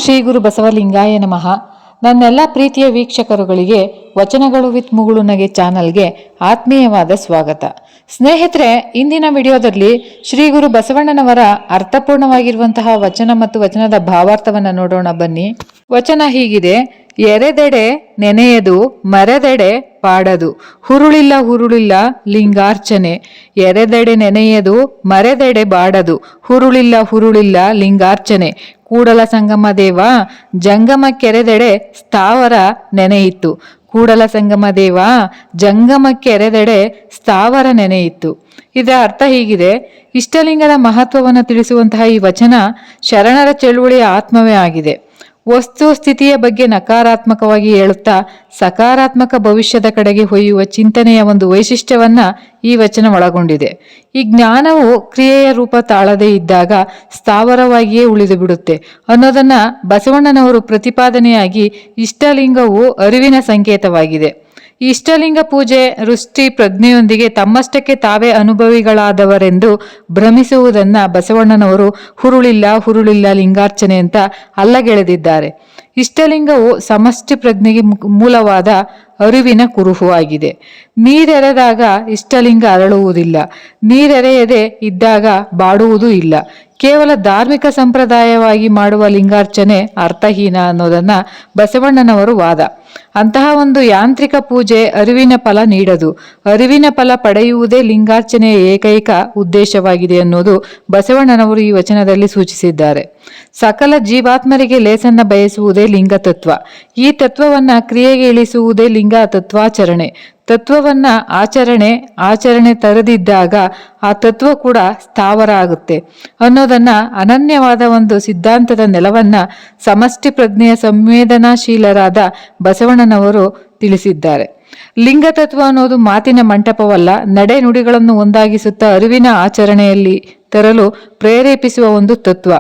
ಶ್ರೀ ಗುರು ಬಸವಲಿಂಗಾಯ ನಮಃ. ನನ್ನೆಲ್ಲ ಪ್ರೀತಿಯ ವೀಕ್ಷಕರುಗಳಿಗೆ ವಚನಗಳು ವಿತ್ ಮುಗುಳುನಗೆ ಚಾನಲ್ಗೆ ಆತ್ಮೀಯವಾದ ಸ್ವಾಗತ. ಸ್ನೇಹಿತರೆ, ಇಂದಿನ ವಿಡಿಯೋದಲ್ಲಿ ಶ್ರೀ ಗುರು ಬಸವಣ್ಣನವರ ಅರ್ಥಪೂರ್ಣವಾಗಿರುವಂತಹ ವಚನ ಮತ್ತು ವಚನದ ಭಾವಾರ್ಥವನ್ನ ನೋಡೋಣ ಬನ್ನಿ. ವಚನ ಹೀಗಿದೆ: ಎರೆದೆಡೆ ನೆನೆಯದು ಮರೆದೆಡೆ ಪಾಡದು, ಹುರುಳಿಲ್ಲ ಹುರುಳಿಲ್ಲ ಲಿಂಗಾರ್ಚನೆ. ಎರೆದೆಡೆ ನೆನೆಯದು ಮರೆದೆಡೆ ಬಾಡದು, ಹುರುಳಿಲ್ಲ ಹುರುಳಿಲ್ಲ ಲಿಂಗಾರ್ಚನೆ. ಕೂಡಲ ಸಂಗಮ ದೇವ ಜಂಗಮ ಕೆರೆದೆಡೆ ಸ್ಥಾವರ ನೆನೆಯಿತು. ಕೂಡಲ ಸಂಗಮ ದೇವ ಜಂಗಮ ಕೆರೆದೆಡೆ ಸ್ಥಾವರ ನೆನೆಯಿತು. ಇದರ ಅರ್ಥ ಹೀಗಿದೆ: ಇಷ್ಟಲಿಂಗದ ಮಹತ್ವವನ್ನು ತಿಳಿಸುವಂತಹ ಈ ವಚನ ಶರಣರ ಚಳುವಳಿಯ ಆತ್ಮವೇ ಆಗಿದೆ. ವಸ್ತು ಸ್ಥಿತಿಯ ಬಗ್ಗೆ ನಕಾರಾತ್ಮಕವಾಗಿ ಹೇಳುತ್ತಾ ಸಕಾರಾತ್ಮಕ ಭವಿಷ್ಯದ ಕಡೆಗೆ ಹೊಯ್ಯುವ ಚಿಂತನೆಯ ಒಂದು ವೈಶಿಷ್ಟ್ಯವನ್ನ ಈ ವಚನ ಒಳಗೊಂಡಿದೆ. ಈ ಜ್ಞಾನವು ಕ್ರಿಯೆಯ ರೂಪ ತಾಳದೇ ಇದ್ದಾಗ ಸ್ಥಾವರವಾಗಿಯೇ ಉಳಿದು ಬಿಡುತ್ತೆ ಅನ್ನೋದನ್ನ ಬಸವಣ್ಣನವರು ಪ್ರತಿಪಾದನೆಯಾಗಿ ಇಷ್ಟಲಿಂಗವು ಅರಿವಿನ ಸಂಕೇತವಾಗಿದೆ. ಈ ಇಷ್ಟಲಿಂಗ ಪೂಜೆ ವೃಷ್ಟಿ ಪ್ರಜ್ಞೆಯೊಂದಿಗೆ ತಮ್ಮಷ್ಟಕ್ಕೆ ತಾವೇ ಅನುಭವಿಗಳಾದವರೆಂದು ಭ್ರಮಿಸುವುದನ್ನ ಬಸವಣ್ಣನವರು ಹುರುಳಿಲ್ಲ ಹುರುಳಿಲ್ಲ ಲಿಂಗಾರ್ಚನೆ ಅಂತ ಅಲ್ಲಗೆಳೆದಿದ್ದಾರೆ. ಇಷ್ಟಲಿಂಗವು ಸಮಷ್ಟಿ ಪ್ರಜ್ಞೆಗೆ ಮೂಲವಾದ ಅರಿವಿನ ಕುರುಹು ಆಗಿದೆ. ನೀರೆರೆದಾಗ ಇಷ್ಟಲಿಂಗ ಅರಳುವುದಿಲ್ಲ, ನೀರೆರೆಯದೆ ಇದ್ದಾಗ ಬಾಡುವುದೂ ಇಲ್ಲ. ಕೇವಲ ಧಾರ್ಮಿಕ ಸಂಪ್ರದಾಯವಾಗಿ ಮಾಡುವ ಲಿಂಗಾರ್ಚನೆ ಅರ್ಥಹೀನ ಅನ್ನೋದನ್ನ ಬಸವಣ್ಣನವರು ವಾದ. ಅಂತಹ ಒಂದು ಯಾಂತ್ರಿಕ ಪೂಜೆ ಅರಿವಿನ ಫಲ ನೀಡದು. ಅರಿವಿನ ಫಲ ಪಡೆಯುವುದೇ ಲಿಂಗಾರ್ಚನೆಯ ಏಕೈಕ ಉದ್ದೇಶವಾಗಿದೆ ಅನ್ನೋದು ಬಸವಣ್ಣನವರು ಈ ವಚನದಲ್ಲಿ ಸೂಚಿಸಿದ್ದಾರೆ. ಸಕಲ ಜೀವಾತ್ಮರಿಗೆ ಲೇಸನ್ನ ಬಯಸುವುದೇ ಲಿಂಗ ತತ್ವ. ಈ ತತ್ವವನ್ನ ಕ್ರಿಯೆಗೆ ಇಳಿಸುವುದೇ ಲಿಂಗ ತತ್ವಾಚರಣೆ. ತತ್ವವನ್ನ ಆಚರಣೆ ತರದಿದ್ದಾಗ ಆ ತತ್ವ ಕೂಡ ಸ್ಥಾವರ ಆಗುತ್ತೆ ಅನ್ನೋದನ್ನ ಅನನ್ಯವಾದ ಒಂದು ಸಿದ್ಧಾಂತದ ನೆಲವನ್ನ ಸಮಷ್ಟಿ ಪ್ರಜ್ಞೆಯ ಸಂವೇದನಾಶೀಲರಾದ ಬಸವಣ್ಣನವರು ತಿಳಿಸಿದ್ದಾರೆ. ಲಿಂಗ ತತ್ವ ಅನ್ನೋದು ಮಾತಿನ ಮಂಟಪವಲ್ಲ, ನಡೆ ನುಡಿಗಳನ್ನು ಒಂದಾಗಿಸುತ್ತಾ ಅರಿವಿನ ಆಚರಣೆಯಲ್ಲಿ ತರಲು ಪ್ರೇರೇಪಿಸುವ ಒಂದು ತತ್ವ.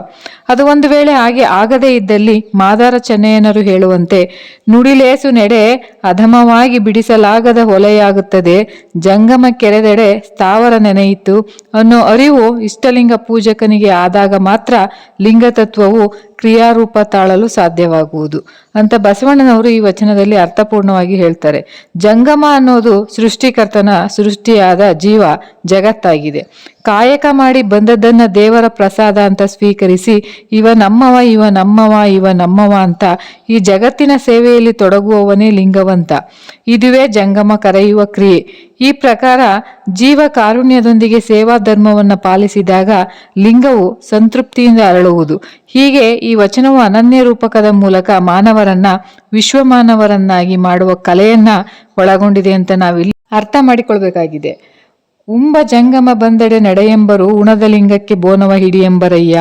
ಅದು ಒಂದು ವೇಳೆ ಹಾಗೆ ಆಗದೇ ಇದ್ದಲ್ಲಿ ಮಾದಾರ ಚೆನ್ನಯ್ಯನರು ಹೇಳುವಂತೆ ನುಡಿಲೇಸು ನೆಡೆ ಅಧಮವಾಗಿ ಬಿಡಿಸಲಾಗದ ಹೊಲೆಯಾಗುತ್ತದೆ, ಜಂಗಮ ಕೆರೆದೆಡೆ ಸ್ಥಾವರ ನೆನೆಯಿತು ಅನ್ನೋ ಅರಿವು ಇಷ್ಟಲಿಂಗ ಪೂಜಕನಿಗೆ ಆದಾಗ ಮಾತ್ರ ಲಿಂಗ ತತ್ವವು ಕ್ರಿಯಾರೂಪ ತಾಳಲು ಸಾಧ್ಯವಾಗುವುದು ಅಂತ ಬಸವಣ್ಣನವರು ಈ ವಚನದಲ್ಲಿ ಅರ್ಥಪೂರ್ಣವಾಗಿ ಹೇಳ್ತಾರೆ. ಜಂಗಮ ಅನ್ನೋದು ಸೃಷ್ಟಿಕರ್ತನ ಸೃಷ್ಟಿಯಾದ ಜೀವ ಜಗತ್ತಾಗಿದೆ. ಕಾಯಕ ಮಾಡಿ ಬಂದದ್ದನ್ನ ದೇವರ ಪ್ರಸಾದ ಅಂತ ಸ್ವೀಕರಿಸಿ ಇವ ನಮ್ಮವ ಇವ ನಮ್ಮವ ಇವ ನಮ್ಮವ ಅಂತ ಈ ಜಗತ್ತಿನ ಸೇವೆಯಲ್ಲಿ ತೊಡಗುವವನೇ ಲಿಂಗವಂತ. ಇದುವೇ ಜಂಗಮ ಕರೆಯುವ ಕ್ರಿಯೆ. ಈ ಪ್ರಕಾರ ಜೀವ ಕಾರುಣ್ಯದೊಂದಿಗೆ ಸೇವಾ ಧರ್ಮವನ್ನ ಪಾಲಿಸಿದಾಗ ಲಿಂಗವು ಸಂತೃಪ್ತಿಯಿಂದ ಅರಳುವುದು. ಹೀಗೆ ಈ ವಚನವು ಅನನ್ಯ ರೂಪಕದ ಮೂಲಕ ಮಾನವರನ್ನ ವಿಶ್ವಮಾನವರನ್ನಾಗಿ ಮಾಡುವ ಕಲೆಯನ್ನ ಒಳಗೊಂಡಿದೆ ಅಂತ ನಾವಿಲ್ಲಿ ಅರ್ಥ ಮಾಡಿಕೊಳ್ಬೇಕಾಗಿದೆ. ಉಂಬ ಜಂಗಮ ಬಂದೆಡೆ ನಡೆಯೆಂಬರು ಉಣದ ಲಿಂಗಕ್ಕೆ ಬೋನವ ಹಿಡಿಯೆಂಬರಯ್ಯ.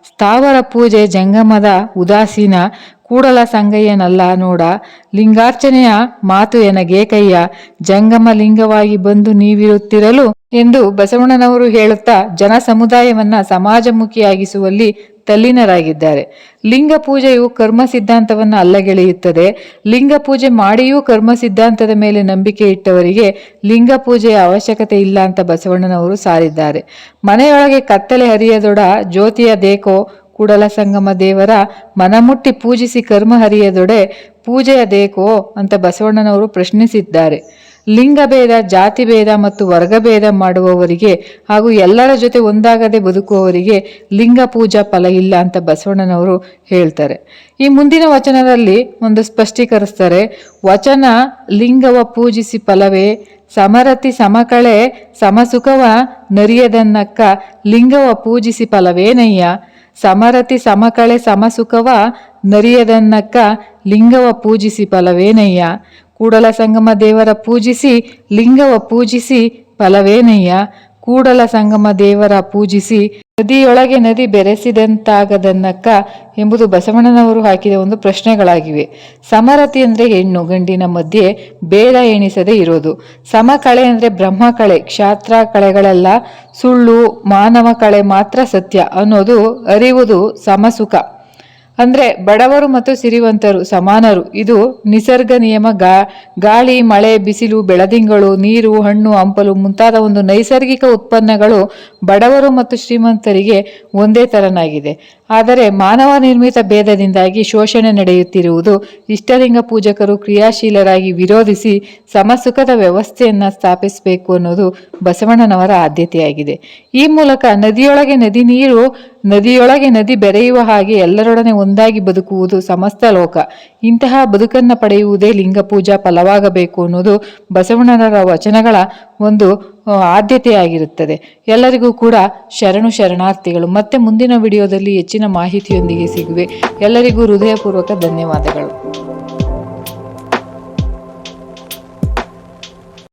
ಸ್ಥಾವರ ಪೂಜೆ ಜಂಗಮದ ಉದಾಸೀನ, ಕೂಡಲ ಸಂಗಯ್ಯನಲ್ಲ ನೋಡ. ಲಿಂಗಾರ್ಚನೆಯ ಮಾತು ಎನಗೇಕಯ್ಯ, ಜಂಗಮ ಲಿಂಗವಾಗಿ ಬಂದು ನೀವಿರುತ್ತಿರಲು ಎಂದು ಬಸವಣ್ಣನವರು ಹೇಳುತ್ತಾ ಜನ ಸಮುದಾಯವನ್ನ ಸಮಾಜಮುಖಿಯಾಗಿಸುವಲ್ಲಿ ತಲ್ಲೀನರಾಗಿದ್ದಾರೆ. ಲಿಂಗ ಪೂಜೆಯು ಕರ್ಮ ಸಿದ್ಧಾಂತವನ್ನ ಅಲ್ಲಗೆಳೆಯುತ್ತದೆ. ಲಿಂಗ ಪೂಜೆ ಮಾಡಿಯೂ ಕರ್ಮ ಸಿದ್ಧಾಂತದ ಮೇಲೆ ನಂಬಿಕೆ ಇಟ್ಟವರಿಗೆ ಲಿಂಗ ಪೂಜೆಯ ಅವಶ್ಯಕತೆ ಇಲ್ಲ ಅಂತ ಬಸವಣ್ಣನವರು ಸಾರಿದ್ದಾರೆ. ಮನೆಯೊಳಗೆ ಕತ್ತಲೆ ಹರಿಯದೊಡ ಜ್ಯೋತಿಯ ದೇಕೋ, ಕೂಡಲ ಸಂಗಮ ದೇವರ ಮನಮುಟ್ಟಿ ಪೂಜಿಸಿ ಕರ್ಮ ಹರಿಯದೊಡೆ ಪೂಜೆಯ ದೇಕೋ ಅಂತ ಬಸವಣ್ಣನವರು ಪ್ರಶ್ನಿಸಿದ್ದಾರೆ. ಲಿಂಗಭೇದ, ಜಾತಿ ಭೇದ ಮತ್ತು ವರ್ಗಭೇದ ಮಾಡುವವರಿಗೆ ಹಾಗೂ ಎಲ್ಲರ ಜೊತೆ ಒಂದಾಗದೆ ಬದುಕುವವರಿಗೆ ಲಿಂಗ ಪೂಜಾ ಫಲ ಇಲ್ಲ ಅಂತ ಬಸವಣ್ಣನವರು ಹೇಳ್ತಾರೆ. ಈ ಮುಂದಿನ ವಚನದಲ್ಲಿ ಒಂದು ಸ್ಪಷ್ಟೀಕರಿಸ್ತಾರೆ. ವಚನ ಲಿಂಗವ ಪೂಜಿಸಿ ಫಲವೇ, ಸಮರತಿ ಸಮಕಳೆ ಸಮಸುಖವ ನರಿಯದನ್ನಕ್ಕ ಲಿಂಗವ ಪೂಜಿಸಿ ಫಲವೇನಯ್ಯ. ಸಮರತಿ ಸಮಕಳೆ ಸಮಸುಖವ ನರಿಯದನ್ನಕ್ಕ ಲಿಂಗವ ಪೂಜಿಸಿ ಫಲವೇನಯ್ಯ. ಕೂಡಲ ಸಂಗಮ ದೇವರ ಪೂಜಿಸಿ ಲಿಂಗವ ಪೂಜಿಸಿ ಫಲವೇನಯ್ಯ. ಕೂಡಲ ಸಂಗಮ ದೇವರ ಪೂಜಿಸಿ ನದಿಯೊಳಗೆ ನದಿ ಬೆರೆಸಿದಂತಾಗದನ್ನಕ್ಕ ಎಂಬುದು ಬಸವಣ್ಣನವರು ಹಾಕಿದ ಒಂದು ಪ್ರಶ್ನೆಗಳಾಗಿವೆ. ಸಮರತಿ ಅಂದ್ರೆ ಹೆಣ್ಣು ಗಂಡಿನ ಮಧ್ಯೆ ಭೇದ ಎಣಿಸದೆ ಇರೋದು. ಸಮಕಳೆ ಅಂದ್ರೆ ಬ್ರಹ್ಮ ಕಳೆ, ಕ್ಷಾತ್ರ ಕಳೆಗಳೆಲ್ಲ ಸುಳ್ಳು, ಮಾನವ ಕಳೆ ಮಾತ್ರ ಸತ್ಯ ಅನ್ನೋದು ಅರಿವುದು. ಸಮಸುಖ ಅಂದ್ರೆ ಬಡವರು ಮತ್ತು ಸಿರಿವಂತರು ಸಮಾನರು. ಇದು ನಿಸರ್ಗ ನಿಯಮ. ಗಾಳಿ, ಮಳೆ, ಬಿಸಿಲು, ಬೆಳದಿಂಗಳು, ನೀರು, ಹಣ್ಣು, ಹಂಪಲು ಮುಂತಾದ ಒಂದು ನೈಸರ್ಗಿಕ ಉತ್ಪನ್ನಗಳು ಬಡವರು ಮತ್ತು ಶ್ರೀಮಂತರಿಗೆ ಒಂದೇ ತರನಾಗಿದೆ. ಆದರೆ ಮಾನವ ನಿರ್ಮಿತ ಭೇದದಿಂದಾಗಿ ಶೋಷಣೆ ನಡೆಯುತ್ತಿರುವುದು ಇಷ್ಟಲಿಂಗ ಪೂಜಕರು ಕ್ರಿಯಾಶೀಲರಾಗಿ ವಿರೋಧಿಸಿ ಸಮಸುಖದ ವ್ಯವಸ್ಥೆಯನ್ನು ಸ್ಥಾಪಿಸಬೇಕು ಅನ್ನೋದು ಬಸವಣ್ಣನವರ ಆದ್ಯತೆಯಾಗಿದೆ. ಈ ಮೂಲಕ ನದಿಯೊಳಗೆ ನದಿ ಬೆರೆಯುವ ಹಾಗೆ ಎಲ್ಲರೊಡನೆ ಒಂದಾಗಿ ಬದುಕುವುದು ಸಮಸ್ತ ಲೋಕ. ಇಂತಹ ಬದುಕನ್ನು ಪಡೆಯುವುದೇ ಲಿಂಗ ಪೂಜಾ ಫಲವಾಗಬೇಕು ಅನ್ನೋದು ಬಸವಣ್ಣನವರ ವಚನಗಳ ಒಂದು ಆದ್ಯತೆಯಾಗಿರುತ್ತದೆ. ಎಲ್ಲರಿಗೂ ಕೂಡ ಶರಣಾರ್ಥಿಗಳು. ಮತ್ತೆ ಮುಂದಿನ ವಿಡಿಯೋದಲ್ಲಿ ಹೆಚ್ಚಿನ ಮಾಹಿತಿಯೊಂದಿಗೆ ಸಿಗುವೆ. ಎಲ್ಲರಿಗೂ ಹೃದಯಪೂರ್ವಕ ಧನ್ಯವಾದಗಳು.